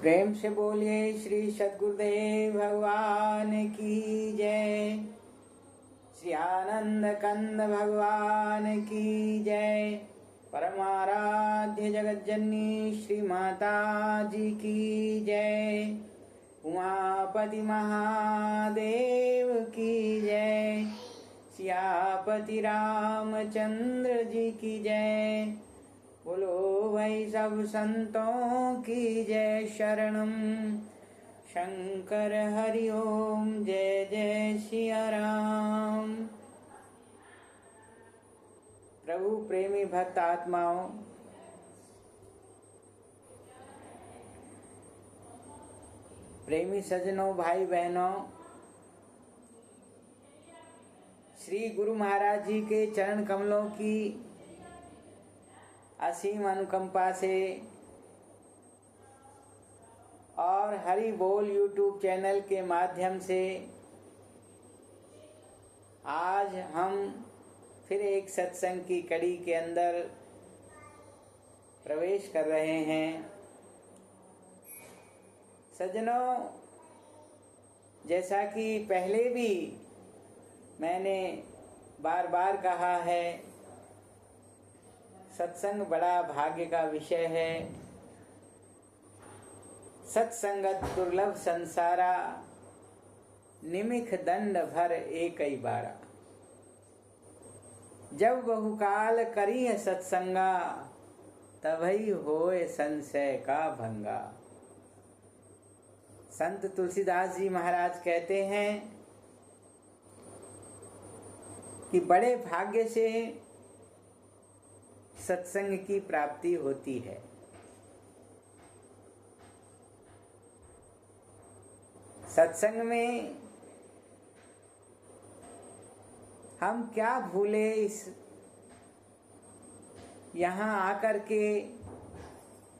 प्रेम से बोलिए श्री सद्गुरुदेव भगवान की जय। श्री आनंद कंद भगवान की जय। परमाराध्य जगत जननी श्री माता जी की जय। उमापति महादेव की जय। सियापति रामचंद्र जी की जय। बोलो भाई सब संतों की जय। शरणम शंकर हरि ओम। जय जय सिया राम। प्रभु प्रेमी भक्त आत्माओं, प्रेमी सज्जनों, भाई बहनों, श्री गुरु महाराज जी के चरण कमलों की असीम अनुकंपा से और हरि बोल यूट्यूब चैनल के माध्यम से आज हम फिर एक सत्संग की कड़ी के अंदर प्रवेश कर रहे हैं। सज्जनों, जैसा कि पहले भी मैंने बार बार कहा है, सत्संग बड़ा भाग्य का विषय है। सत्संगत दुर्लभ संसारा, निमिख दंड भर एक ही बारा। जब बहुकाल करी है सत्संगा, तभी होए संशय का भंगा। संत तुलसीदास जी महाराज कहते हैं कि बड़े भाग्य से सत्संग की प्राप्ति होती है। सत्संग में हम क्या भूले, इस यहाँ आकर के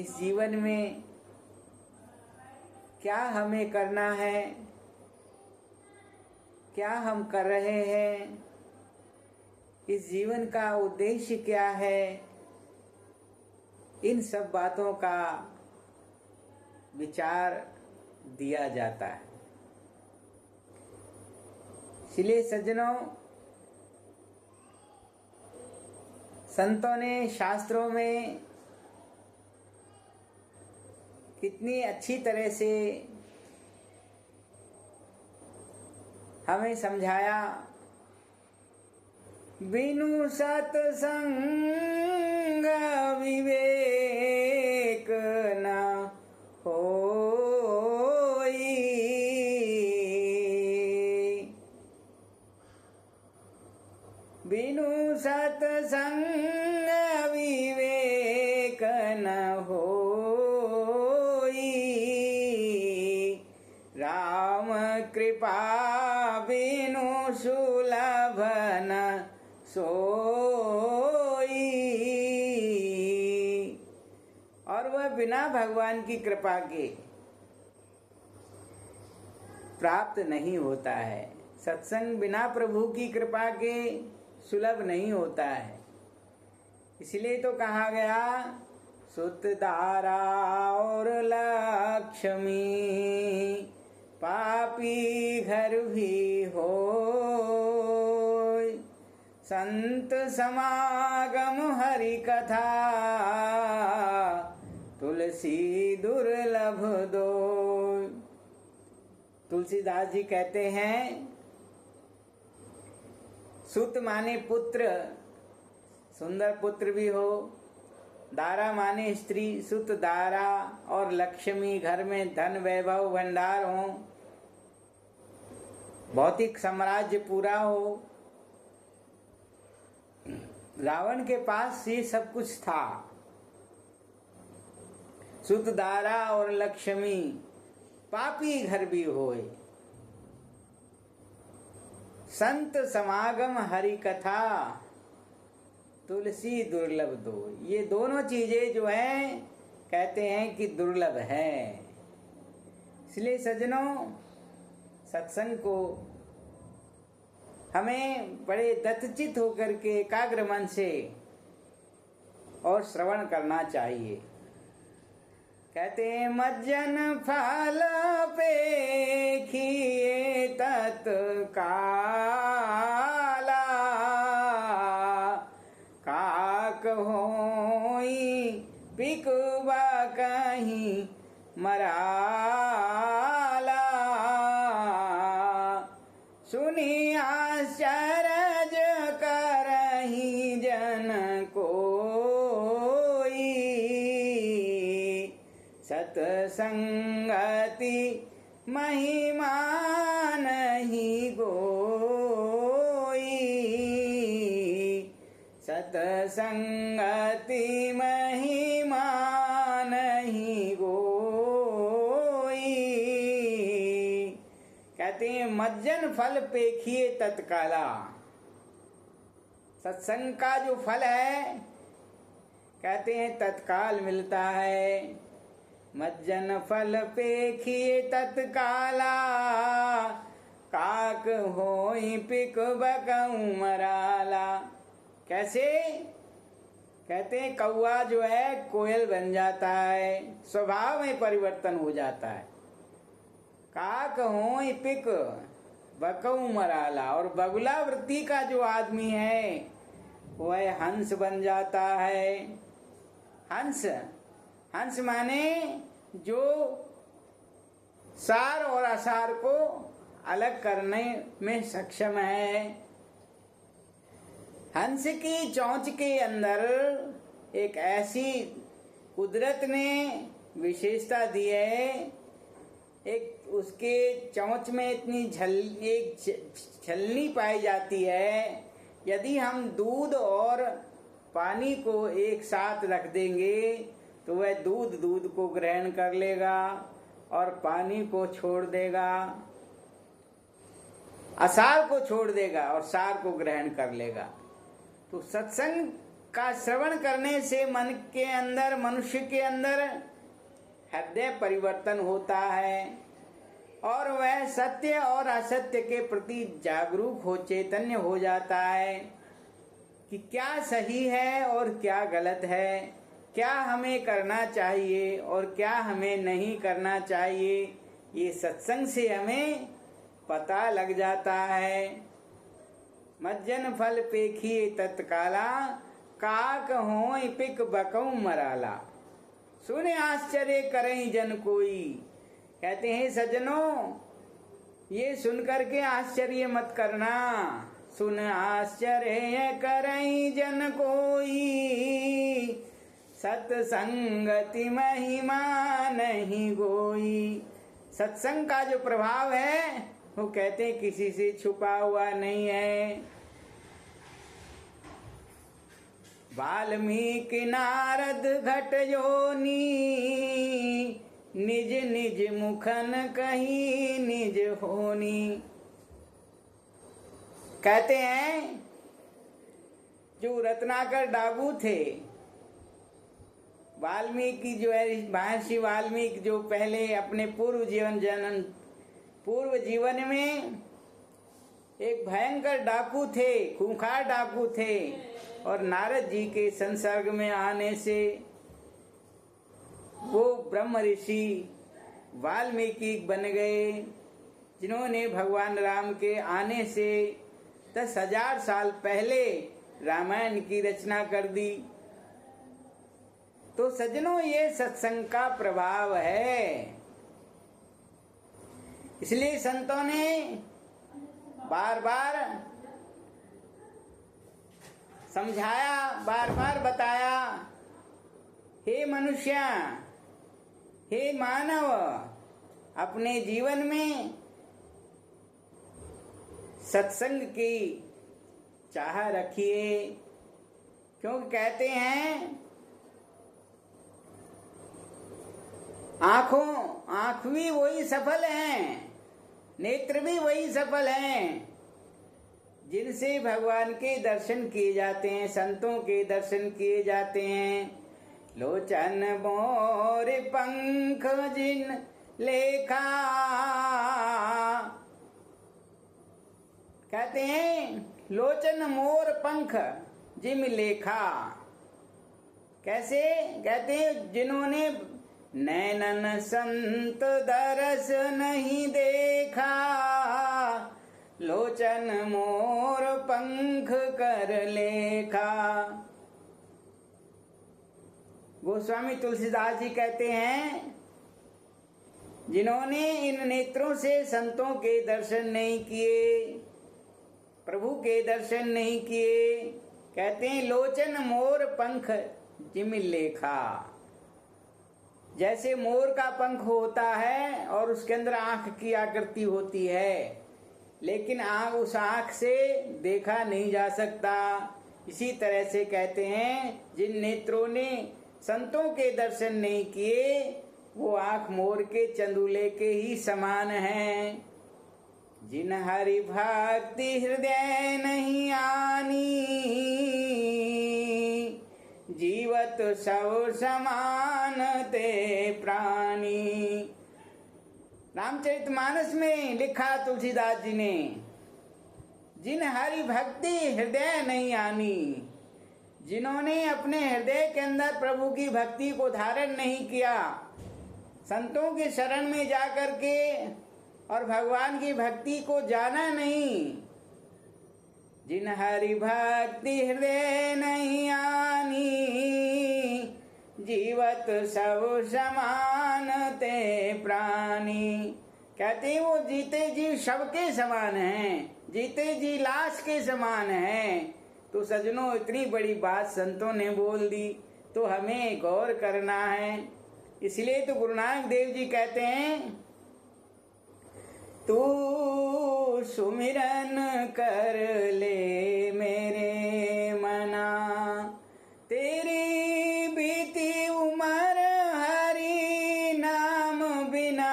इस जीवन में क्या हमें करना है, क्या हम कर रहे हैं, इस जीवन का उद्देश्य क्या है, इन सब बातों का विचार दिया जाता है। इसलिए सज्जनों, संतों ने शास्त्रों में कितनी अच्छी तरह से हमें समझाया। बिनु सत्संग विवेक न होई। बिनु सत्संग विवेक न होई। राम कृपा बिनु सुलभ न सोई। और वह बिना भगवान की कृपा के प्राप्त नहीं होता है। सत्संग बिना प्रभु की कृपा के सुलभ नहीं होता है। इसलिए तो कहा गया, सुत दारा और लक्ष्मी पापी घर भी हो। संत समागम हरि कथा तुलसी दुर्लभ दो। तुलसीदास जी कहते हैं, सुत माने पुत्र, सुंदर पुत्र भी हो। दारा माने स्त्री, सुत दारा, और लक्ष्मी, घर में धन वैभव भंडार हो, भौतिक साम्राज्य पूरा हो। रावण के पास ये सब कुछ था। सुत दारा और लक्ष्मी, पापी घर भी होए। संत समागम हरि कथा तुलसी दुर्लभ दो। ये दोनों चीजें जो हैं, कहते हैं कि दुर्लभ है। इसलिए सज्जनों, सत्संग को हमें बड़े दत्तचित होकर के एकाग्र मन से और श्रवण करना चाहिए। कहते हैं मज्जन फल पेखिए तत्काला, काक होई पिकवा कहीं मराला। सुनी आश्चर्य करही जन कोई, सतसंगति महिमा नहीं गोई, सतसंगति महिमा नहीं गोई। कहते हैं मज्जन फल पेखिए तत्काला, सत्संग का जो फल है कहते हैं तत्काल मिलता है। मज्जन फल पेखिए तत्काला, काक होई पिक बकऊं मराला। कैसे? कहते हैं कौआ जो है कोयल बन जाता है, स्वभाव में परिवर्तन हो जाता है। काक होई पिक बकऊं मराला, और बगुला वृत्ति का जो आदमी है वह हंस बन जाता है। हंस, हंस माने जो सार और असार को अलग करने में सक्षम है। हंस की चोंच के अंदर एक ऐसी कुदरत ने विशेषता दी है, एक उसके चोंच में इतनी छलनी पाई जाती है, यदि हम दूध और पानी को एक साथ रख देंगे तो वह दूध को ग्रहण कर लेगा और पानी को छोड़ देगा, असार को छोड़ देगा और सार को ग्रहण कर लेगा। तो सत्संग का श्रवण करने से मन के अंदर, मनुष्य के अंदर हृदय परिवर्तन होता है और वह सत्य और असत्य के प्रति जागरूक हो, चैतन्य हो जाता है कि क्या सही है और क्या गलत है, क्या हमें करना चाहिए और क्या हमें नहीं करना चाहिए। ये सत्संग से हमें पता लग जाता है। मज्जन फल पेखिए तत्काला, काक होई पिक बकऊं मराला। सुने आश्चर्य करें जन कोई। कहते हैं सज्जनों, ये सुनकर के आश्चर्य मत करना। सुन आश्चर्य करें जन कोई, सत्संगति महिमा नहीं गोई। सत्संग का जो प्रभाव है वो कहते हैं किसी से छुपा हुआ नहीं है। वाल्मीकि नारद घट जोनी, निज निज मुखन कही निज होनी। कहते हैं जो रत्नाकर डाकू थे, वाल्मीकि जो है, महर्षि वाल्मीकि जो पहले अपने पूर्व जीवन में एक भयंकर डाकू थे, खूंखार डाकू थे, और नारद जी के संसर्ग में आने से वो ब्रह्म ऋषि वाल्मीकि बन गए, जिन्होंने भगवान राम के आने से 10,000 साल पहले रामायण की रचना कर दी। तो सज्जनों, ये सत्संग का प्रभाव है। इसलिए संतों ने बार बार समझाया, बार बार बताया, हे मनुष्य, हे मानव, अपने जीवन में सत्संग की चाह रखिए। क्योंकि कहते हैं आंख भी वही सफल हैं, नेत्र भी वही सफल हैं जिनसे भगवान के दर्शन किए जाते हैं, संतों के दर्शन किए जाते हैं। लोचन मोर पंख जिन लेखा, कहते हैं लोचन मोर पंख जिम लेखा। कैसे? कहते हैं जिन्होंने नैनन संत दरस नहीं देखा, लोचन मोर पंख कर लेखा। गोस्वामी तुलसीदास जी कहते हैं, जिन्होंने इन नेत्रों से संतों के दर्शन नहीं किए, प्रभु के दर्शन नहीं किए, कहते हैं लोचन मोर पंख जिम लेखा। जैसे मोर का पंख होता है और उसके अंदर आंख की आकृति होती है, लेकिन उस आंख से देखा नहीं जा सकता। इसी तरह से कहते हैं, जिन नेत्रों ने संतों के दर्शन नहीं किए, वो आंख मोर के चंदूले के ही समान हैं। जिन हरि भक्ति हृदय नहीं आनी, जीवत सब समान ते प्राणी। रामचरितमानस में लिखा तुलसीदास जी ने, जिन हरि भक्ति हृदय नहीं आनी, जिन्होंने अपने हृदय के अंदर प्रभु की भक्ति को धारण नहीं किया, संतों के शरण में जाकर के और भगवान की भक्ति को जाना नहीं। जिन हरि भक्ति हृदय नहीं आनी, जीवत सब समान ते प्राणी। कहते हैं वो जीते जी शव के समान हैं, जीते जी लाश के समान हैं। तो सजनों, इतनी बड़ी बात संतों ने बोल दी, तो हमें गौर करना है। इसलिए तो गुरु नानक देव जी कहते हैं, तू सुमिरन कर ले मेरे मना, तेरी बीती उमर हरि नाम बिना,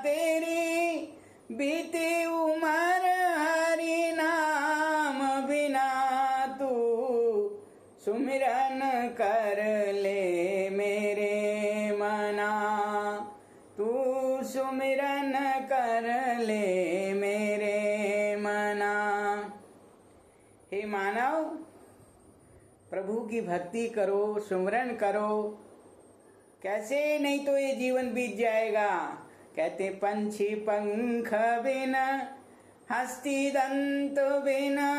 तेरी बीती उमर हरि नाम बिना, तू सुमिरन कर ले मेरे मना, तू सुमिरन कर ले मेरे मना। हे मानव, प्रभु की भक्ति करो, सुमिरन करो। कैसे, नहीं तो ये जीवन बीत जाएगा। कहते पंछी पंख बिना, हस्ती दंत बिना,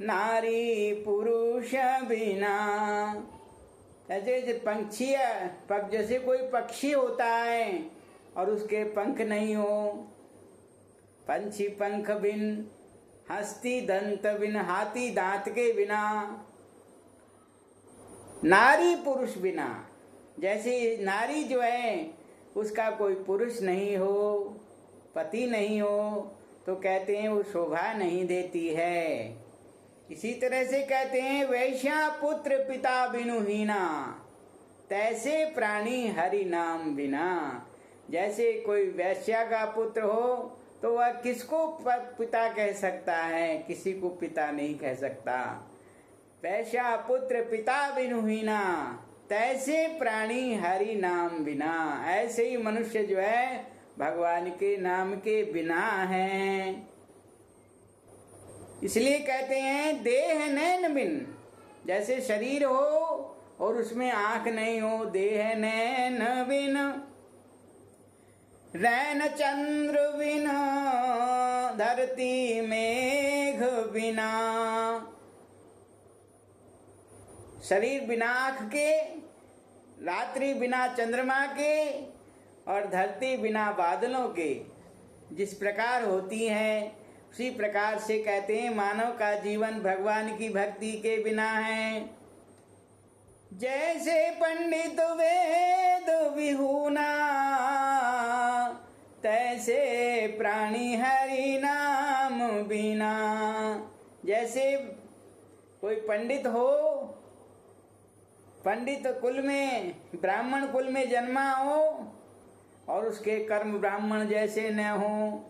नारी पुरुष बिना। जैसे पंछी जैसे कोई पक्षी होता है और उसके पंख नहीं हो, पंछी पंख बिन, हस्ती दंत बिन, हाथी दांत के बिना, नारी पुरुष बिना। जैसे नारी जो है उसका कोई पुरुष नहीं हो, पति नहीं हो, तो कहते हैं वो शोभा नहीं देती है। इसी तरह से कहते हैं, वैश्या पुत्र पिता बिनु हीना, तैसे प्राणी हरि नाम बिना। जैसे कोई वैश्या का पुत्र हो तो वह किसको पिता कह सकता है, किसी को पिता नहीं कह सकता। वैश्या पुत्र पिता बिनु हीना, तैसे प्राणी हरि नाम बिना। ऐसे ही मनुष्य जो है भगवान के नाम के बिना हैं। इसलिए कहते हैं, देह नैन बिन, जैसे शरीर हो और उसमें आंख नहीं हो, देह नैन बिन, रैन चंद्र बिना, धरती मेघ बिना। शरीर बिना आंख के, रात्रि बिना चंद्रमा के, और धरती बिना बादलों के जिस प्रकार होती है, उसी प्रकार से कहते हैं मानव का जीवन भगवान की भक्ति के बिना है। जैसे पंडित वेद विहूना, तैसे प्राणी हरि नाम बिना। जैसे कोई पंडित हो, पंडित कुल में, ब्राह्मण कुल में जन्मा हो और उसके कर्म ब्राह्मण जैसे न हो,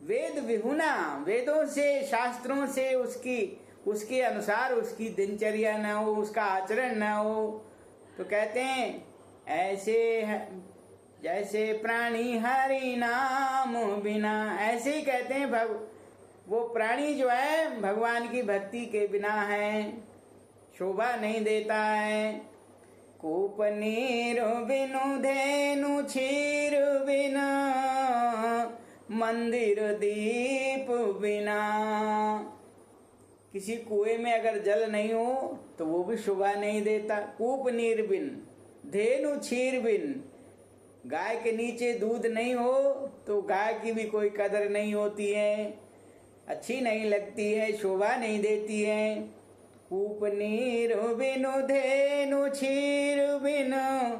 वेद विहुना, वेदों से शास्त्रों से उसके अनुसार उसकी दिनचर्या न हो, उसका आचरण न हो, तो कहते हैं ऐसे जैसे प्राणी हरि नाम बिना। ऐसे ही कहते हैं वो प्राणी जो है भगवान की भक्ति के बिना है, शोभा नहीं देता है। कूप नीर बिनु धेनु क्षीर बिना, मंदिर दीप बिना। किसी कुएं में अगर जल नहीं हो तो वो भी शोभा नहीं देता। कूप नीर बिन, धेनु क्षीर बिन, गाय के नीचे दूध नहीं हो तो गाय की भी कोई कदर नहीं होती है, अच्छी नहीं लगती है, शोभा नहीं देती है। कूप नीर बिनु धेनु क्षीर बिनु,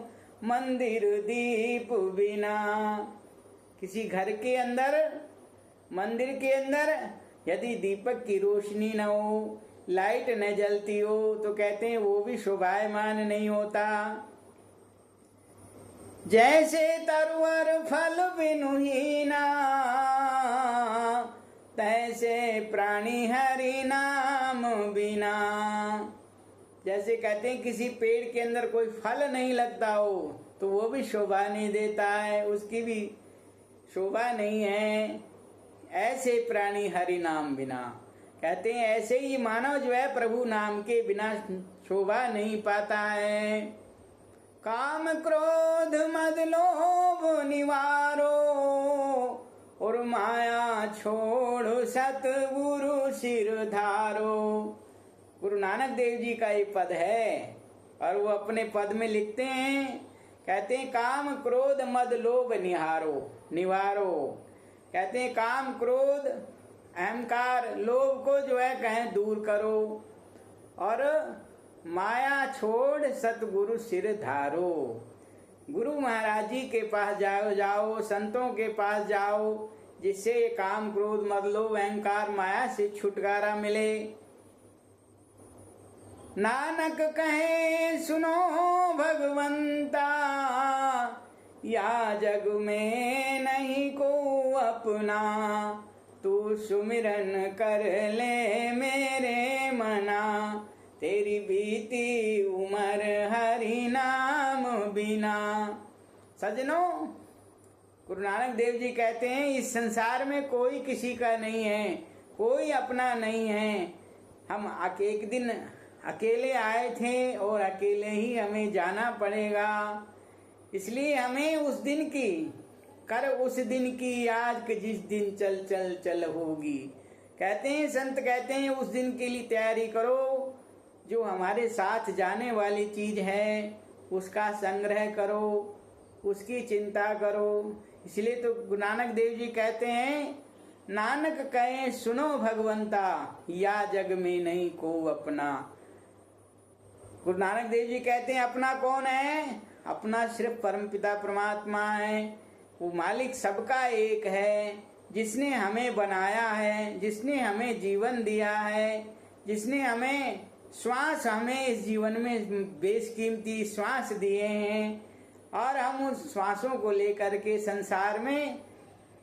मंदिर दीप बिना। किसी घर के अंदर, मंदिर के अंदर यदि दीपक की रोशनी न हो, लाइट न जलती हो तो कहते हैं वो भी शोभायमान नहीं होता। जैसे तरुवर फल बिनु हीना, तैसे प्राणी हरि नाम बिना। जैसे कहते हैं किसी पेड़ के अंदर कोई फल नहीं लगता हो तो वो भी शोभा नहीं देता है, उसकी भी शोभा नहीं है। ऐसे प्राणी हरि नाम बिना, कहते हैं ऐसे ही मानव जो है प्रभु नाम के बिना शोभा नहीं पाता है। काम क्रोध मद लोभ निवारो, और माया छोड़ सतगुरु सिर धारो। गुरु नानक देव जी का ये पद है और वो अपने पद में लिखते हैं, कहते हैं काम क्रोध मद लोभ निवारो। कहते हैं काम क्रोध अहंकार लोभ को जो है कहें दूर करो, और माया छोड़ सतगुरु सिर धारो। गुरु महाराज जी के पास जाओ, संतों के पास जाओ, जिससे ये काम क्रोध मद लोभ अहंकार माया से छुटकारा मिले। नानक कहे सुनो भगवंता, या जग में नहीं को अपना। तू सुमिरन कर ले मेरे मना, तेरी बीती उमर हरि नाम बिना। सजनों, गुरु नानक देव जी कहते हैं इस संसार में कोई किसी का नहीं है, कोई अपना नहीं है। हम एक दिन अकेले आए थे और अकेले ही हमें जाना पड़ेगा। इसलिए हमें उस दिन की उस दिन की याद कि जिस दिन चल चल चल होगी। कहते हैं संत, कहते हैं उस दिन के लिए तैयारी करो। जो हमारे साथ जाने वाली चीज है उसका संग्रह करो, उसकी चिंता करो। इसलिए तो गुरु नानक देव जी कहते हैं, नानक कहे सुनो भगवंता, या जग में नहीं को अपना। गुरु नानक देव जी कहते हैं अपना कौन है? अपना सिर्फ परमपिता परमात्मा है। वो मालिक सबका एक है, जिसने हमें बनाया है, जिसने हमें जीवन दिया है, जिसने हमें श्वास, हमें इस जीवन में बेशकीमती श्वास दिए हैं, और हम उस श्वासों को लेकर के संसार में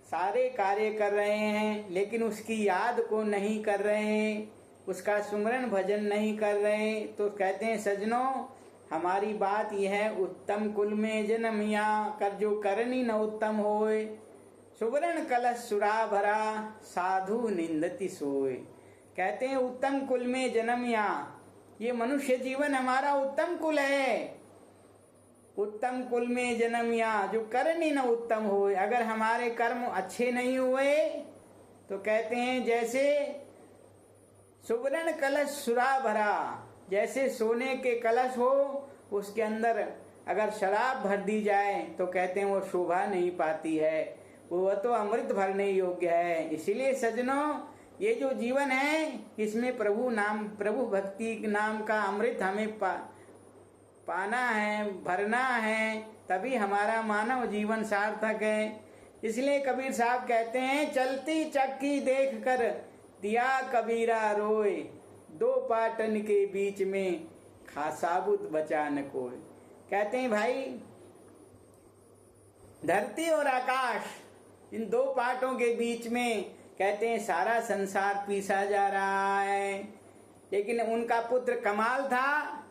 सारे कार्य कर रहे हैं, लेकिन उसकी याद को नहीं कर रहे हैं, उसका सुमरन भजन नहीं कर रहे हैं। तो कहते हैं सजनों, हमारी बात यह है, उत्तम कुल में जन्म या कर जो करनी न उत्तम होए। सुवर्ण कलश सुरा भरा, साधु निंदति सोए। कहते हैं उत्तम कुल में जन्म या, ये मनुष्य जीवन हमारा उत्तम कुल है। उत्तम कुल में जन्म या जो करनी न उत्तम होए। अगर हमारे कर्म अच्छे नहीं हुए तो कहते हैं जैसे सुवर्ण कलश सुरा भरा, जैसे सोने के कलश हो, उसके अंदर अगर शराब भर दी जाए तो कहते हैं वो शोभा नहीं पाती है, वो तो अमृत भरने योग्य है। इसीलिए सजनों, ये जो जीवन है इसमें प्रभु भक्ति नाम का अमृत हमें पाना है, भरना है, तभी हमारा मानव जीवन सार्थक है। इसलिए कबीर साहब कहते हैं, चलती चक्की देख कर दिया कबीरा रोए, दो पाटन के बीच में खा साबुत बचा न कोई। कहते हैं भाई, धरती और आकाश, इन दो पाटों के बीच में कहते हैं सारा संसार पीसा जा रहा है। लेकिन उनका पुत्र कमाल था,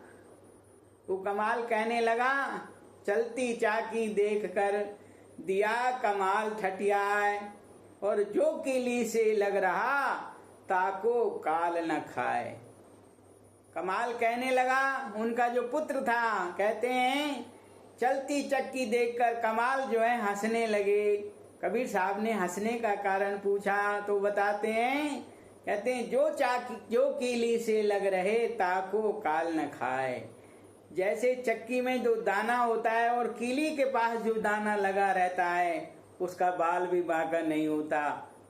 वो कमाल कहने लगा, चलती चाकी देख कर दिया कमाल ठटियाए, और जो किली से लग रहा ताको काल न खाए। कमाल कहने लगा। उनका जो पुत्र था, कहते हैं चलती चक्की देखकर कमाल जो है हंसने लगे। कबीर साहब ने हंसने का कारण पूछा तो बताते हैं, कहते हैं जो कीली से लग रहे ताको काल न खाए। जैसे चक्की में जो दाना होता है और कीली के पास जो दाना लगा रहता है उसका बाल भी बांका नहीं होता,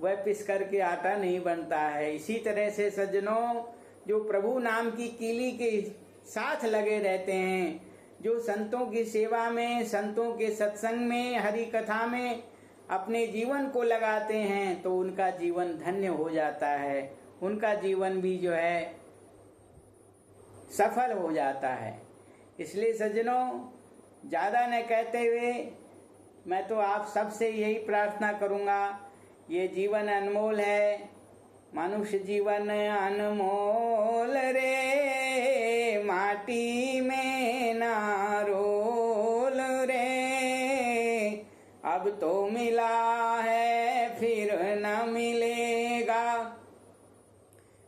वह पिस करके आटा नहीं बनता है। इसी तरह से सज्जनों, जो प्रभु नाम की कीली के साथ लगे रहते हैं, जो संतों की सेवा में, संतों के सत्संग में, हरि कथा में अपने जीवन को लगाते हैं तो उनका जीवन धन्य हो जाता है, उनका जीवन भी जो है सफल हो जाता है। इसलिए सज्जनों, ज़्यादा न कहते हुए मैं तो आप सबसे यही प्रार्थना करूँगा, ये जीवन अनमोल है, मनुष्य जीवन अनमोल रे, माटी में ना रोल रे, अब तो मिला है फिर न मिलेगा,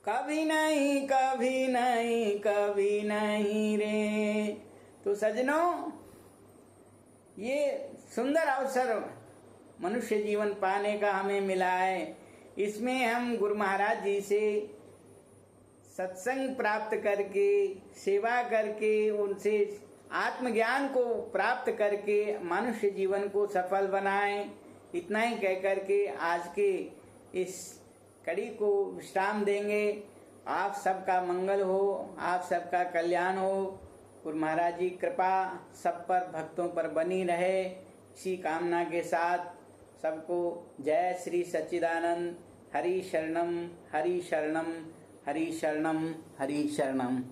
कभी नहीं कभी नहीं कभी नहीं रे। तो सज्जनों, ये सुंदर अवसर मनुष्य जीवन पाने का हमें मिला है। इसमें हम गुरु महाराज जी से सत्संग प्राप्त करके, सेवा करके, उनसे आत्मज्ञान को प्राप्त करके मनुष्य जीवन को सफल बनाएं। इतना ही कह करके आज के इस कड़ी को विश्राम देंगे। आप सबका मंगल हो, आप सबका कल्याण हो। गुरु महाराज जी कृपा सब पर, भक्तों पर बनी रहे, इसी कामना के साथ सबको जय श्री सच्चिदानंद। हरि शरणम हरि शरणम हरि शरणम हरि शरणम।